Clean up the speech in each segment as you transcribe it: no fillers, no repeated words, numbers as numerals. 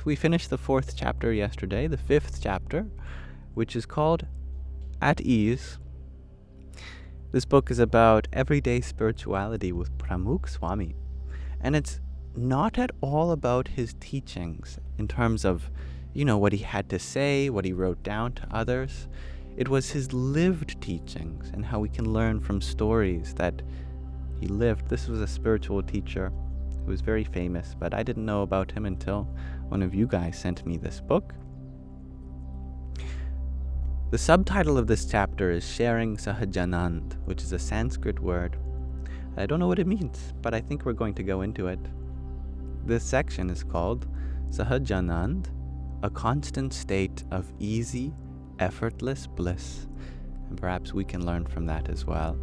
we finished the 4th chapter yesterday, the 5th chapter, which is called At Ease. This book is about everyday spirituality with Pramukh Swami. And it's not at all about his teachings in terms of, what he had to say, what he wrote down to others. It was his lived teachings and how we can learn from stories that he lived. This was a spiritual teacher who was very famous, but I didn't know about him until one of you guys sent me this book. The subtitle of this chapter is Sharing Sahajananda, which is a Sanskrit word. I don't know what it means, but I think we're going to go into it. This section is called Sahajananda, a constant state of easy, effortless bliss, and perhaps we can learn from that as well.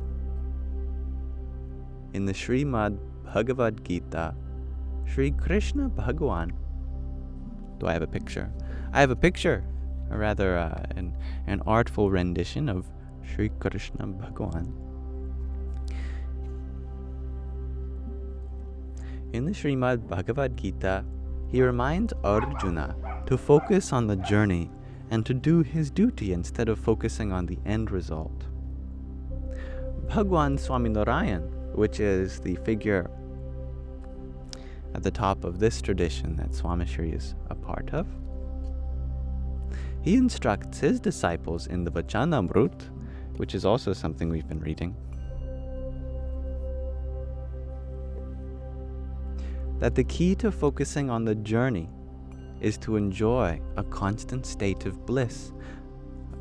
In the Srimad Bhagavad Gita, Sri Krishna Bhagavan. Do I have a picture? I have a picture, or rather an artful rendition of Sri Krishna Bhagavan. In the Srimad Bhagavad Gita, he reminds Arjuna to focus on the journey and to do his duty instead of focusing on the end result. Bhagwan Swaminarayan, which is the figure at the top of this tradition that Swamishri is a part of, he instructs his disciples in the Vachanamrut, which is also something we've been reading, that the key to focusing on the journey is to enjoy a constant state of bliss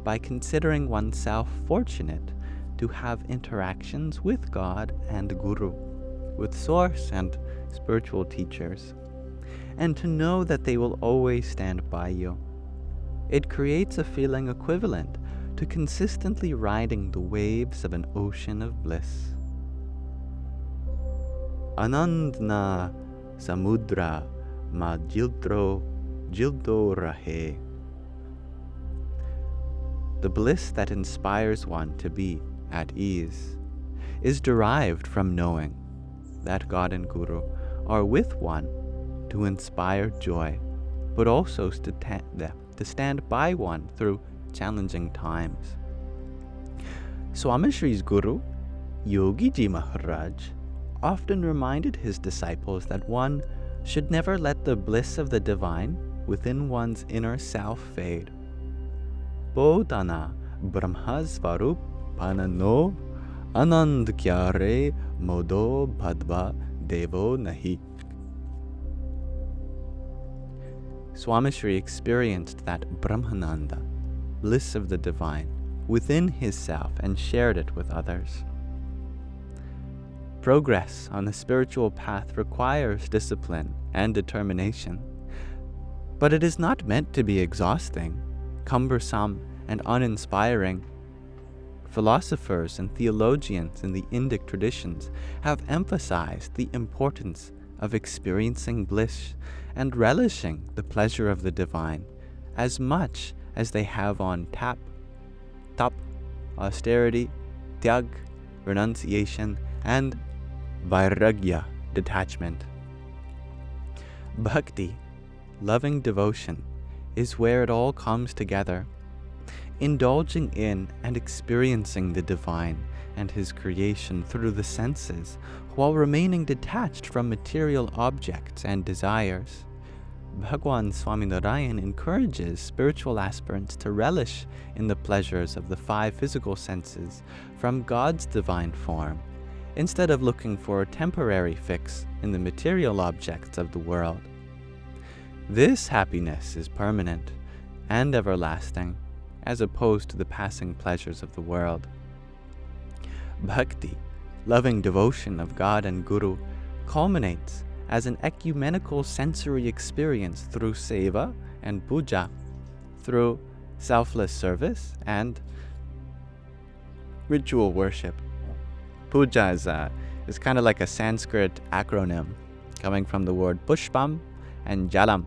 by considering oneself fortunate to have interactions with God and Guru, with Source and spiritual teachers, and to know that they will always stand by you. It creates a feeling equivalent to consistently riding the waves of an ocean of bliss. Anandna samudra ma jildo rahe. The bliss that inspires one to be at ease is derived from knowing that God and Guru are with one to inspire joy, but also to stand by one through challenging times. Swamishri's Guru, Yogi Maharaj, often reminded his disciples that one should never let the bliss of the divine within one's inner self fade. Bodhana Brahmasvarup Panano Anand Kyare Modo Bhadva Devo Nahi. Swamishri experienced that Brahmananda, bliss of the divine, within his self and shared it with others. Progress on the spiritual path requires discipline and determination, but it is not meant to be exhausting, cumbersome, and uninspiring. Philosophers and theologians in the Indic traditions have emphasized the importance of experiencing bliss and relishing the pleasure of the divine as much as they have on tap, austerity, tyag, renunciation, and vairagya, detachment. Bhakti, loving devotion, is where it all comes together, indulging in and experiencing the divine and his creation through the senses while remaining detached from material objects and desires. Bhagwan Swaminarayan encourages spiritual aspirants to relish in the pleasures of the 5 physical senses from God's divine form, instead of looking for a temporary fix in the material objects of the world. This happiness is permanent and everlasting, as opposed to the passing pleasures of the world. Bhakti, loving devotion of God and Guru, culminates as an ecumenical sensory experience through seva and puja, through selfless service and ritual worship. Puja is kind of like a Sanskrit acronym coming from the word pushpam and jalam,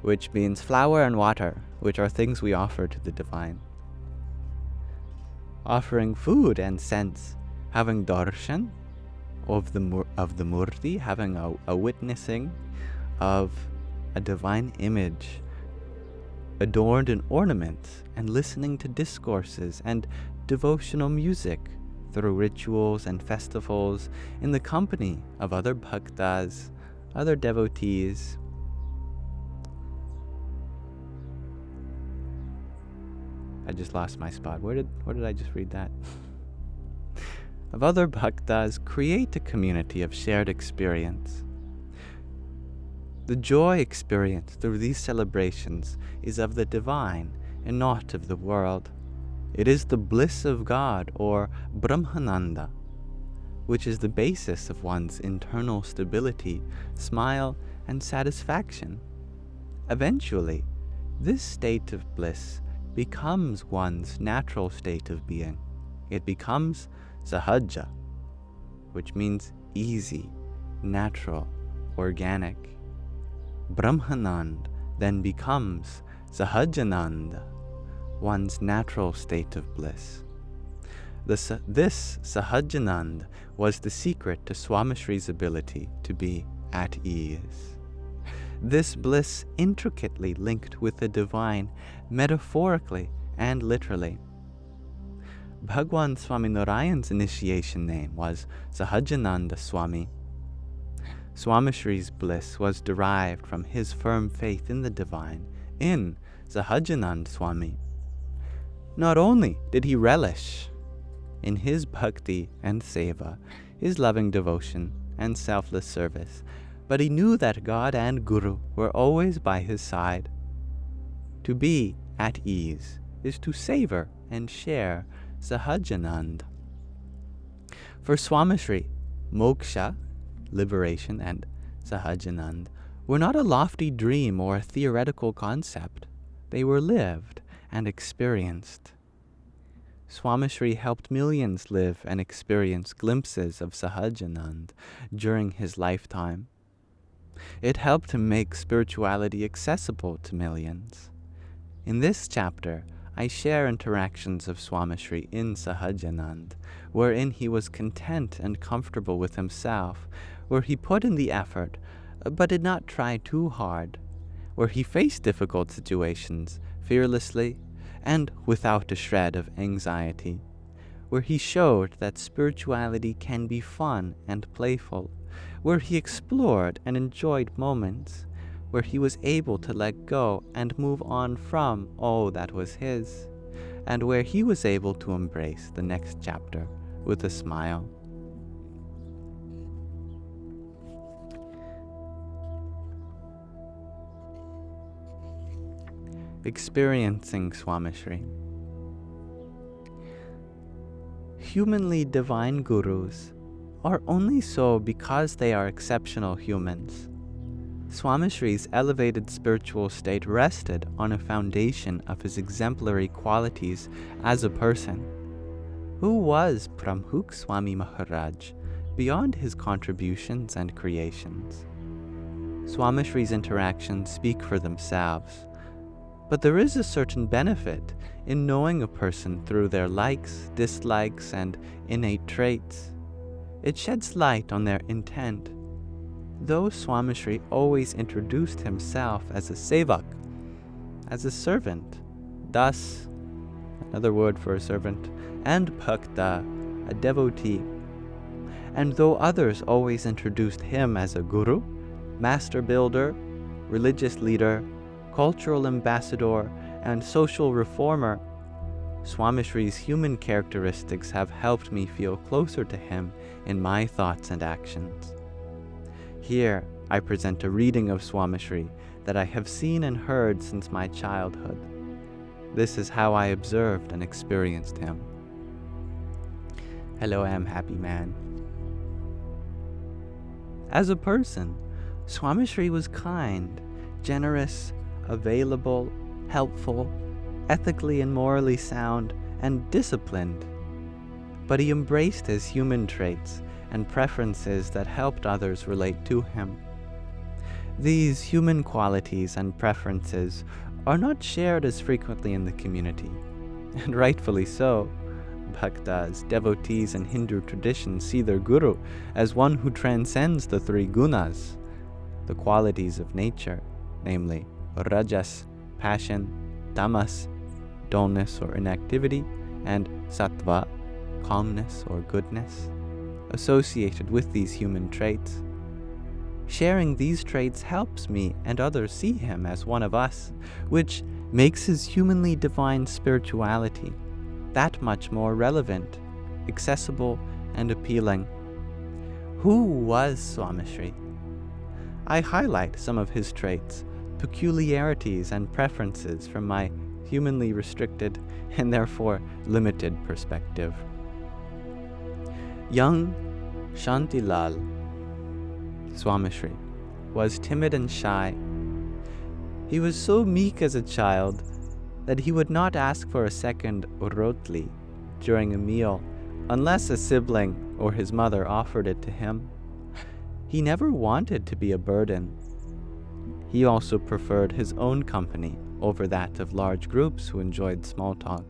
which means flower and water, which are things we offer to the divine. Offering food and scents, having darshan of the murti, having a witnessing of a divine image, adorned in ornaments, and listening to discourses and devotional music through rituals and festivals in the company of other bhaktas, other devotees. I just lost my spot. Where did I just read that? Of other bhaktas, create a community of shared experience. The joy experienced through these celebrations is of the divine and not of the world. It is the bliss of God, or Brahmananda, which is the basis of one's internal stability, smile, and satisfaction. Eventually, this state of bliss becomes one's natural state of being. It becomes Sahaja, which means easy, natural, organic. Brahmanand then becomes Sahajananda, one's natural state of bliss. This Sahajananda was the secret to Swamishri's ability to be at ease. This bliss intricately linked with the divine, metaphorically and literally. Bhagwan Swami Narayan's initiation name was Sahajananda Swami. Swamishri's bliss was derived from his firm faith in the divine, in Sahajananda Swami. Not only did he relish in his bhakti and seva, his loving devotion and selfless service, but he knew that God and Guru were always by his side. To be at ease is to savor and share Sahajanand. For Swamishri, moksha, liberation, and Sahajanand were not a lofty dream or a theoretical concept. They were lived and experienced. Swamishri helped millions live and experience glimpses of Sahajanand during his lifetime. It helped him make spirituality accessible to millions. In this chapter, I share interactions of Swamishri in Sahajanand, wherein he was content and comfortable with himself, where he put in the effort, but did not try too hard, where he faced difficult situations fearlessly and without a shred of anxiety, where he showed that spirituality can be fun and playful, where he explored and enjoyed moments, where he was able to let go and move on from all that was his, and where he was able to embrace the next chapter with a smile. Experiencing Swamishri. Humanly divine gurus are only so because they are exceptional humans. Swamishri's elevated spiritual state rested on a foundation of his exemplary qualities as a person. Who was Pramukh Swami Maharaj beyond his contributions and creations? Swamishri's interactions speak for themselves, but there is a certain benefit in knowing a person through their likes, dislikes, and innate traits. It sheds light on their intent. Though Swamishri always introduced himself as a sevak, as a servant, thus, another word for a servant, and bhakta, a devotee, and though others always introduced him as a guru, master builder, religious leader, cultural ambassador, and social reformer, Swamishri's human characteristics have helped me feel closer to him in my thoughts and actions. Here, I present a reading of Swamishri that I have seen and heard since my childhood. This is how I observed and experienced him. Hello, I am happy man. As a person, Swamishri was kind, generous, available, helpful, ethically and morally sound, and disciplined. But he embraced his human traits and preferences that helped others relate to him. These human qualities and preferences are not shared as frequently in the community, and rightfully so. Bhaktas, devotees in Hindu tradition see their guru as one who transcends the three gunas, the qualities of nature, namely rajas, passion, tamas, dullness or inactivity, and sattva, calmness or goodness, associated with these human traits. Sharing these traits helps me and others see him as one of us, which makes his humanly divine spirituality that much more relevant, accessible, and appealing. Who was Swamishri? I highlight some of his traits, peculiarities, and preferences from my humanly restricted and therefore limited perspective. Young Shantilal, Swamishri, was timid and shy. He was so meek as a child that he would not ask for a second rotli during a meal unless a sibling or his mother offered it to him. He never wanted to be a burden. He also preferred his own company over that of large groups who enjoyed small talk.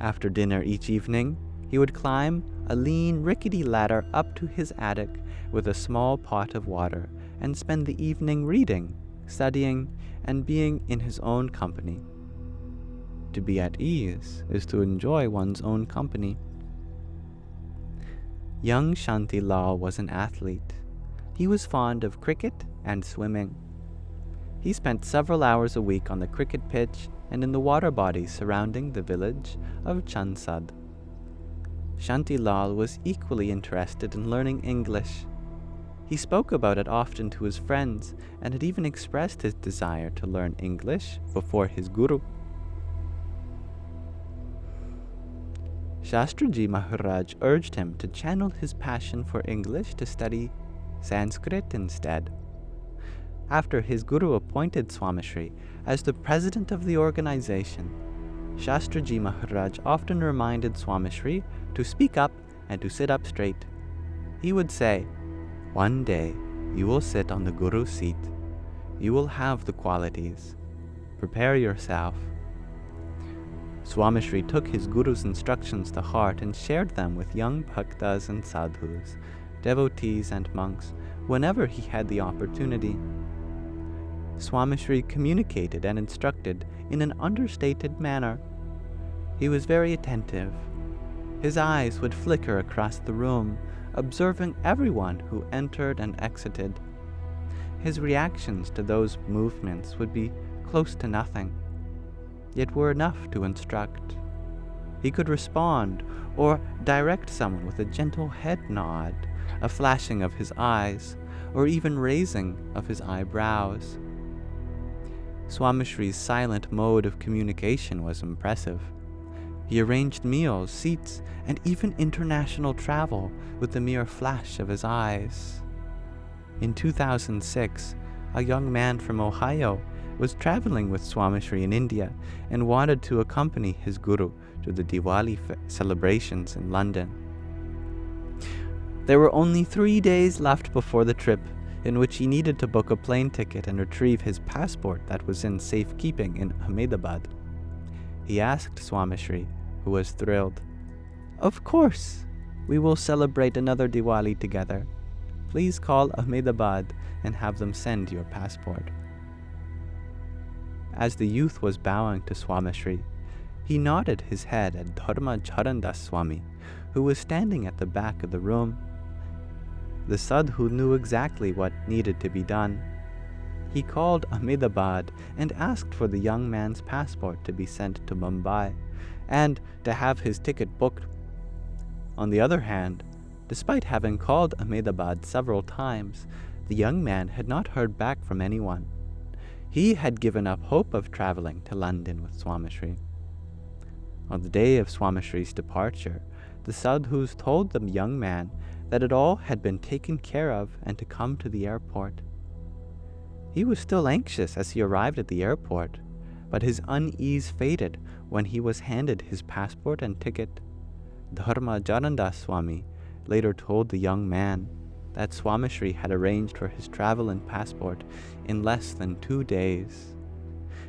After dinner each evening, he would climb a lean, rickety ladder up to his attic with a small pot of water and spend the evening reading, studying, and being in his own company. To be at ease is to enjoy one's own company. Young Shantilal was an athlete. He was fond of cricket and swimming. He spent several hours a week on the cricket pitch and in the water bodies surrounding the village of Chansad. Shantilal was equally interested in learning English. He spoke about it often to his friends and had even expressed his desire to learn English before his guru. Shastriji Maharaj urged him to channel his passion for English to study Sanskrit instead. After his guru appointed Swamishri as the president of the organization, Shastriji Maharaj often reminded Swamishri to speak up and to sit up straight. He would say, "One day you will sit on the guru's seat. You will have the qualities. Prepare yourself." Swamishri took his guru's instructions to heart and shared them with young bhaktas and sadhus, devotees and monks, whenever he had the opportunity. Swamishri communicated and instructed in an understated manner. He was very attentive. His eyes would flicker across the room, observing everyone who entered and exited. His reactions to those movements would be close to nothing, yet were enough to instruct. He could respond or direct someone with a gentle head nod, a flashing of his eyes, or even raising of his eyebrows. Swamishri's silent mode of communication was impressive. He arranged meals, seats, and even international travel with the mere flash of his eyes. In 2006, a young man from Ohio was traveling with Swamishri in India and wanted to accompany his guru to the Diwali celebrations in London. There were only 3 days left before the trip, in which he needed to book a plane ticket and retrieve his passport that was in safekeeping in Ahmedabad. He asked Swamishri, who was thrilled, "Of course, we will celebrate another Diwali together. Please call Ahmedabad and have them send your passport." As the youth was bowing to Swamishri, he nodded his head at Dharma Swami, who was standing at the back of the room. The sadhu knew exactly what needed to be done. He called Ahmedabad and asked for the young man's passport to be sent to Mumbai and to have his ticket booked. On the other hand, despite having called Ahmedabad several times, the young man had not heard back from anyone. He had given up hope of traveling to London with Swamishri. On the day of Swamishri's departure, the sadhus told the young man that it all had been taken care of and to come to the airport. He was still anxious as he arrived at the airport, but his unease faded when he was handed his passport and ticket. Dharma Swami later told the young man that Swamishri had arranged for his travel and passport in less than 2 days,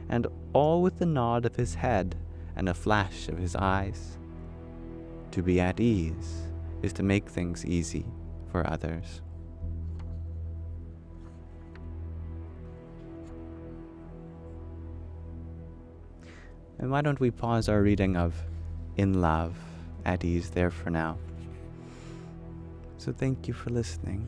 and all with the nod of his head and a flash of his eyes. To be at ease is to make things easy for others. And why don't we pause our reading of In Love at ease there for now. So thank you for listening.